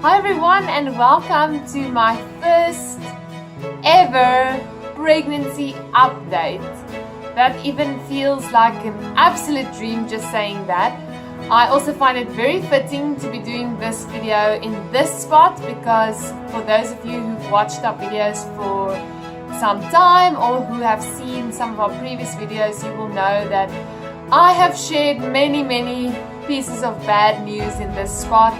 Hi everyone and welcome to my first ever pregnancy update. That even feels like an absolute dream just saying that. I also find it very fitting to be doing this video in this spot because for those of you who've watched our videos for some time or who have seen some of our previous videos, you will know that I have shared many pieces of bad news in this spot.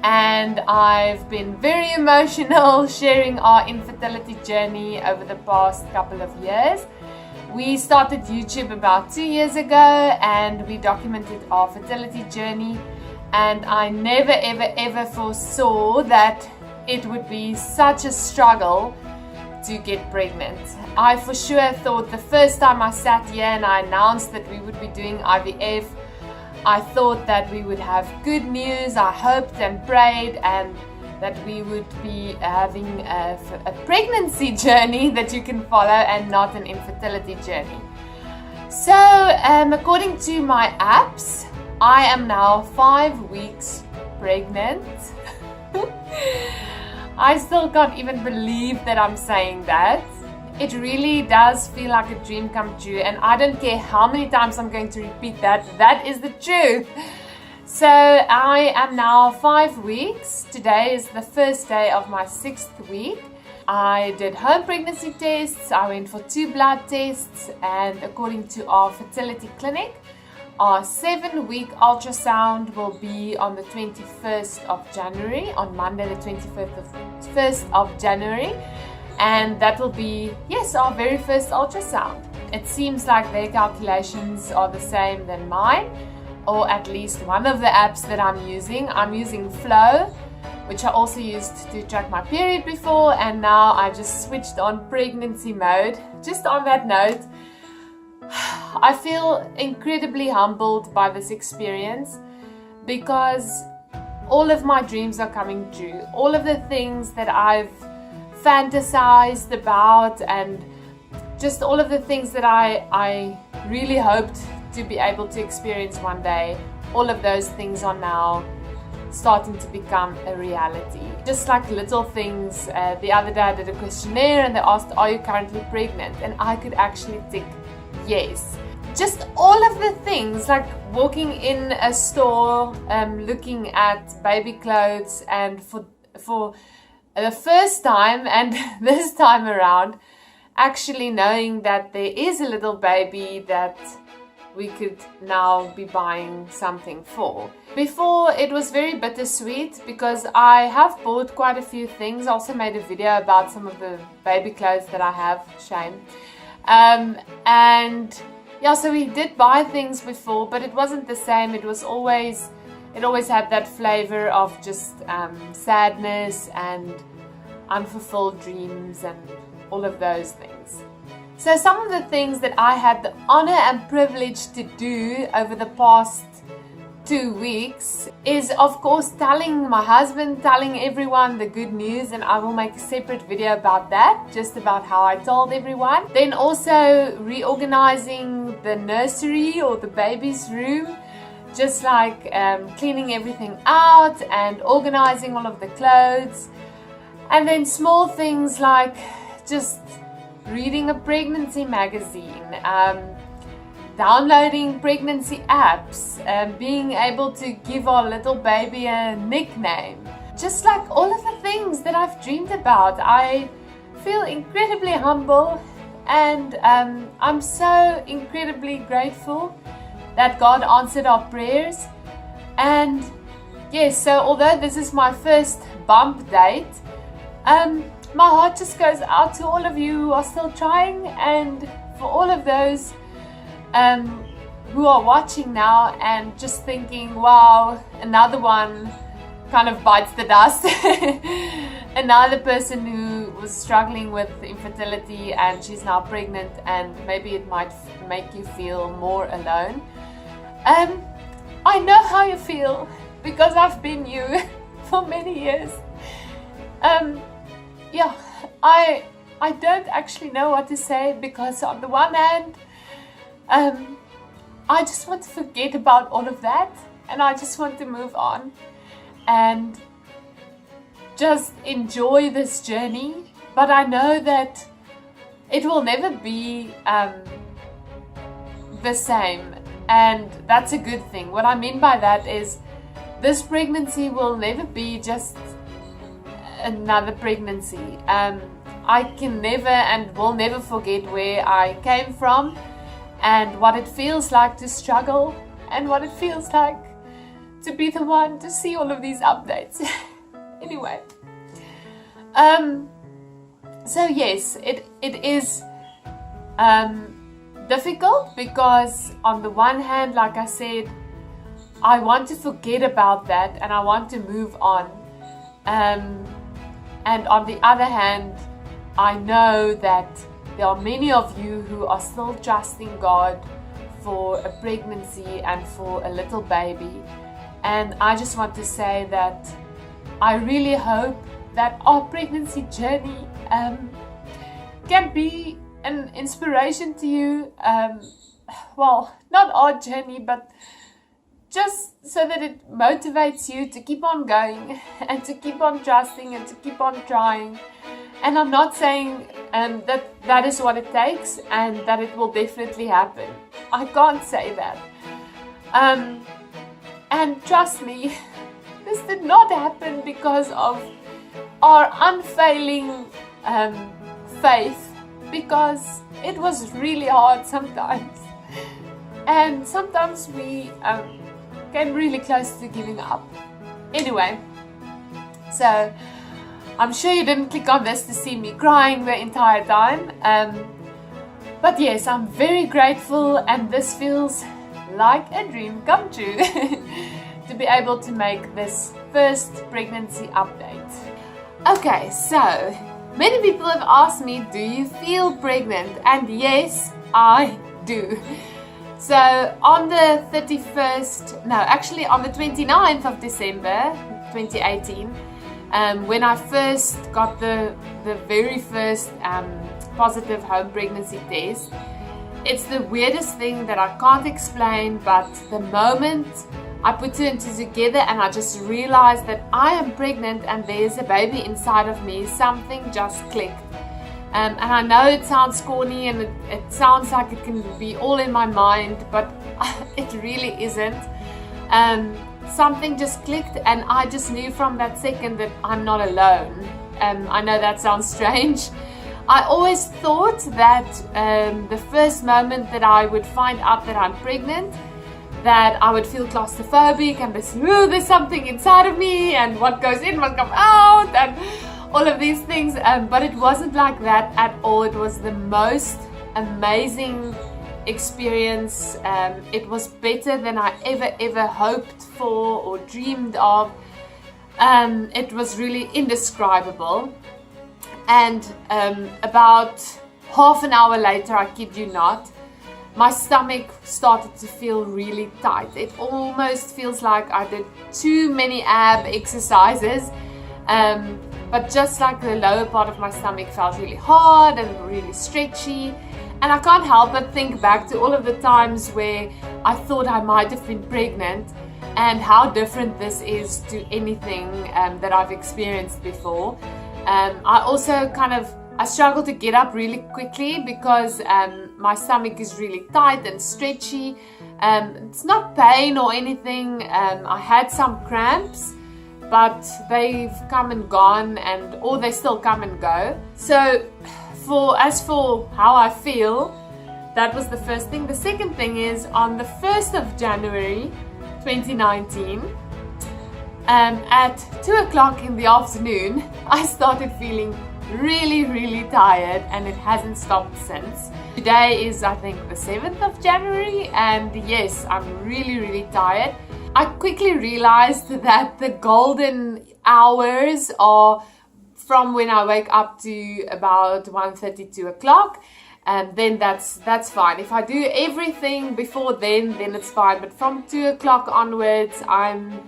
And I've been very emotional sharing our infertility journey over the past couple of years. We started YouTube about 2 years ago and we documented our fertility journey, and I never ever foresaw that it would be such a struggle to get pregnant. I for sure thought the first time I sat here and I announced that we would be doing IVF, I thought that we would have good news. I hoped and prayed and that we would be having a pregnancy journey that you can follow and not an infertility journey. So according to my apps, I am now 5 weeks pregnant. I still can't even believe that I'm saying that. It really does feel like a dream come true, and I don't care how many times I'm going to repeat that. That is the truth. So I am now 5 weeks. Today is the first day of my 6th week. I did home pregnancy tests. I went for 2 blood tests, and according to our fertility clinic, our 7-week ultrasound will be on the 21st of January, on Monday the 21st of January. And that will be, yes, our very first ultrasound. It seems like their calculations are the same than mine, or at least one of the apps that I'm using. I'm using Flow, which I also used to track my period before, and now I just switched on pregnancy mode. Just on that note, I feel incredibly humbled by this experience because all of my dreams are coming true. All of the things that I've fantasized about and just all of the things that I really hoped to be able to experience one day, all of those things are now starting to become a reality. Just like little things. The other day I did a questionnaire and they asked, are you currently pregnant? And I could actually tick yes. Just all of the things, like walking in a store, looking at baby clothes, and for the first time and this time around actually knowing that there is a little baby that we could now be buying something for. Before, it was very bittersweet because I have bought quite a few things. I also made a video about some of the baby clothes that I have, shame. And yeah, so we did buy things before, but it wasn't the same. It always had that flavor of just sadness and unfulfilled dreams and all of those things. So some of the things that I had the honor and privilege to do over the past 2 weeks is, of course, telling my husband, telling everyone the good news, and I will make a separate video about that, just about how I told everyone. Then also reorganizing the nursery or the baby's room, just like cleaning everything out and organizing all of the clothes. And then small things like just reading a pregnancy magazine, downloading pregnancy apps, being able to give our little baby a nickname. Just like all of the things that I've dreamed about. I feel incredibly humble, and I'm so incredibly grateful that God answered our prayers. And yes, so although this is my first bump date, my heart just goes out to all of you who are still trying, and for all of those who are watching now and just thinking, wow, another one kind of bites the dust. Another person who was struggling with infertility and she's now pregnant, and maybe it might make you feel more alone. I know how you feel because I've been you for many years. Yeah, I don't actually know what to say, because on the one hand, I just want to forget about all of that and I just want to move on. And just enjoy this journey, but I know that it will never be the same, and that's a good thing. What I mean by that is this pregnancy will never be just another pregnancy. I can never and will never forget where I came from and what it feels like to struggle and what it feels like to be the one to see all of these updates. Anyway, so yes, it is difficult because on the one hand, like I said, I want to forget about that and I want to move on. And on the other hand, I know that there are many of you who are still trusting God for a pregnancy and for a little baby. And I just want to say that I really hope that our pregnancy journey can be an inspiration to you. Well, not our journey, but just so that it motivates you to keep on going and to keep on trusting and to keep on trying. And I'm not saying that is what it takes and that it will definitely happen. I can't say that. And trust me, this did not happen because of our unfailing faith, because it was really hard sometimes. And sometimes we came really close to giving up. Anyway, so I'm sure you didn't click on this to see me crying the entire time. But yes, I'm very grateful and this feels like a dream come true to be able to make this first pregnancy update. Okay, so many people have asked me, do you feel pregnant? And yes, I do. So on the 29th of December 2018, when I first got the very first positive home pregnancy test, it's the weirdest thing that I can't explain, but the moment I put two and two together and I just realized that I am pregnant and there's a baby inside of me, something just clicked. And I know it sounds corny and it sounds like it can be all in my mind, but it really isn't. Something just clicked and I just knew from that second that I'm not alone. I know that sounds strange. I always thought that the first moment that I would find out that I'm pregnant, that I would feel claustrophobic and there's something inside of me and what goes in must come out and all of these things, but it wasn't like that at all. It was the most amazing experience. It was better than I ever hoped for or dreamed of. It was really indescribable. And about half an hour later, I kid you not, my stomach started to feel really tight. It almost feels like I did too many ab exercises. But just like the lower part of my stomach felt really hard and really stretchy. And I can't help but think back to all of the times where I thought I might have been pregnant and how different this is to anything that I've experienced before. I also I struggle to get up really quickly because my stomach is really tight and stretchy. It's not pain or anything. I had some cramps, but they've come and gone, or they still come and go. So as for how I feel, that was the first thing. The second thing is on the 1st of January 2019, at 2 o'clock in the afternoon, I started feeling really tired and it hasn't stopped since. Today is, I think, the 7th of January and yes, I'm really tired. I quickly realized that the golden hours are from when I wake up to about 1:30, 2 o'clock, and then that's fine. If I do everything before then it's fine, but from 2 o'clock onwards I'm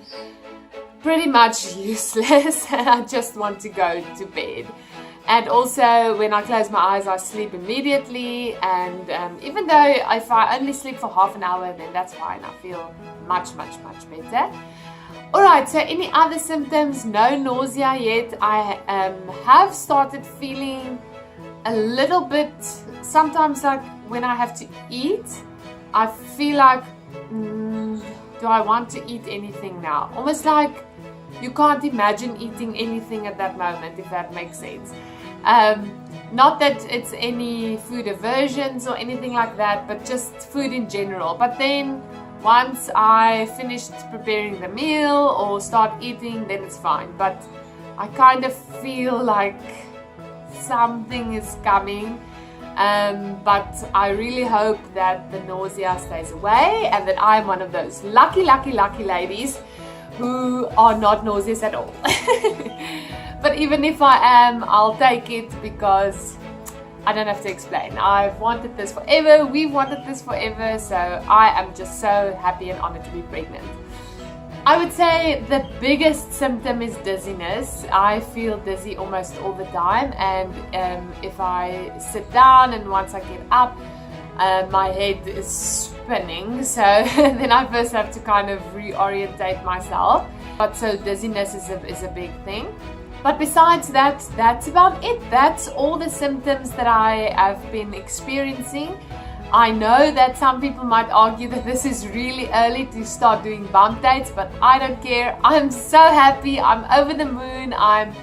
pretty much useless and I just want to go to bed. And also when I close my eyes I sleep immediately, and even though if I only sleep for half an hour then that's fine, I feel much better. Alright, so any other symptoms? No nausea yet. I have started feeling a little bit, sometimes like when I have to eat, I feel like, do I want to eat anything now? Almost like you can't imagine eating anything at that moment, if that makes sense. Not that it's any food aversions or anything like that, but just food in general. But then once I finished preparing the meal or start eating, then it's fine. But I kind of feel like something is coming. But I really hope that the nausea stays away and that I'm one of those lucky ladies who are not nauseous at all. But even if I am, I'll take it because I don't have to explain. I've wanted this forever, we've wanted this forever, so I am just so happy and honored to be pregnant. I would say the biggest symptom is dizziness. I feel dizzy almost all the time, and if I sit down and once I get up, my head is spinning, so then I first have to kind of reorientate myself. But so dizziness is a big thing. But besides that, that's about it. That's all the symptoms that I have been experiencing. I know that some people might argue that this is really early to start doing bump dates, but I don't care. I'm so happy. I'm over the moon. I'm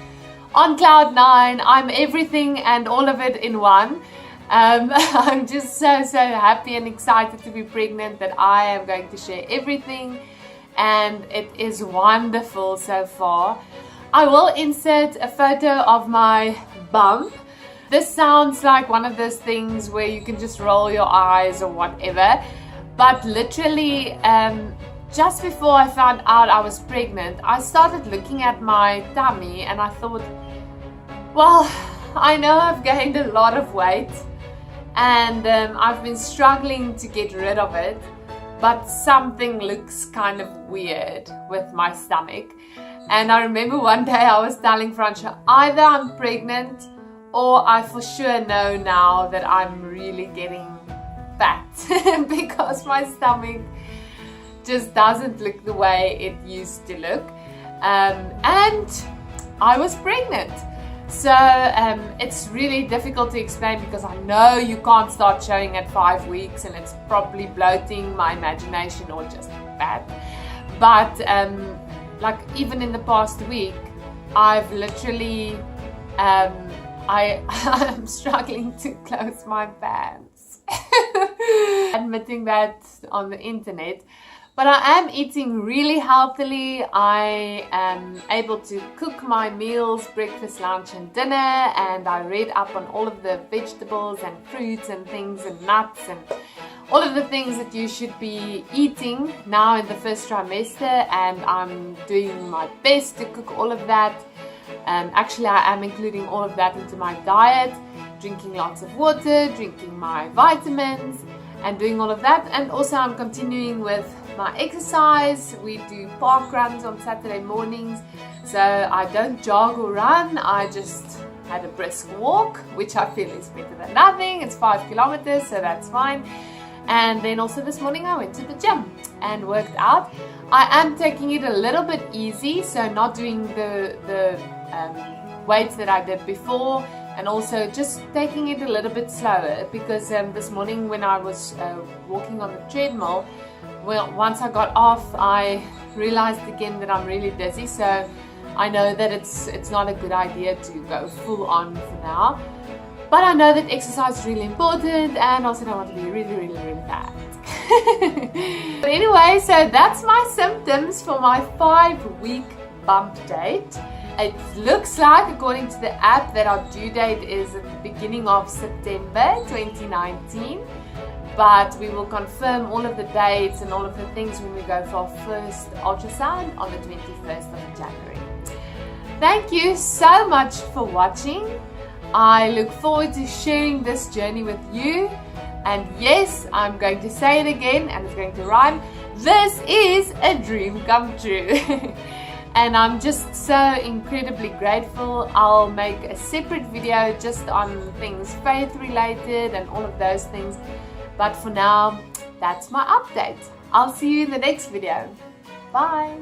on cloud 9. I'm everything and all of it in one. I'm just so happy and excited to be pregnant that I am going to share everything, and it is wonderful so far. I will insert a photo of my bump. This sounds like one of those things where you can just roll your eyes or whatever, but literally just before I found out I was pregnant, I started looking at my tummy and I thought, well, I know I've gained a lot of weight and I've been struggling to get rid of it, but something looks kind of weird with my stomach. And I remember one day I was telling Francia, either I'm pregnant or I for sure know now that I'm really getting fat because my stomach just doesn't look the way it used to look. And I was pregnant. So it's really difficult to explain because I know you can't start showing at 5 weeks and it's probably bloating my imagination or just fat. But like even in the past week, I've literally, I'm struggling to close my pants. Admitting that on the internet. But I am eating really healthily. I am able to cook my meals, breakfast, lunch and dinner, and I read up on all of the vegetables and fruits and things and nuts and all of the things that you should be eating now in the first trimester, and I'm doing my best to cook all of that. Actually, I am including all of that into my diet, drinking lots of water, drinking my vitamins and doing all of that. And also I'm continuing with my exercise. We do park runs on Saturday mornings, so I don't jog or run, I just had a brisk walk, which I feel is better than nothing. It's 5 kilometers, so that's fine. And then also this morning I went to the gym and worked out. I am taking it a little bit easy, so not doing the weights that I did before, and also just taking it a little bit slower because this morning when I was walking on the treadmill, well, once I got off, I realized again that I'm really dizzy, so I know that it's not a good idea to go full on for now. But I know that exercise is really important, and also don't want to be really fat. But anyway, so that's my symptoms for my 5-week bump date. It looks like, according to the app, that our due date is at the beginning of September 2019. But we will confirm all of the dates and all of the things when we go for our first ultrasound on the 21st of January. Thank you so much for watching. I look forward to sharing this journey with you. And yes, I'm going to say it again, and it's going to rhyme. This is a dream come true. And I'm just so incredibly grateful. I'll make a separate video just on things faith related and all of those things. But for now, that's my update. I'll see you in the next video. Bye.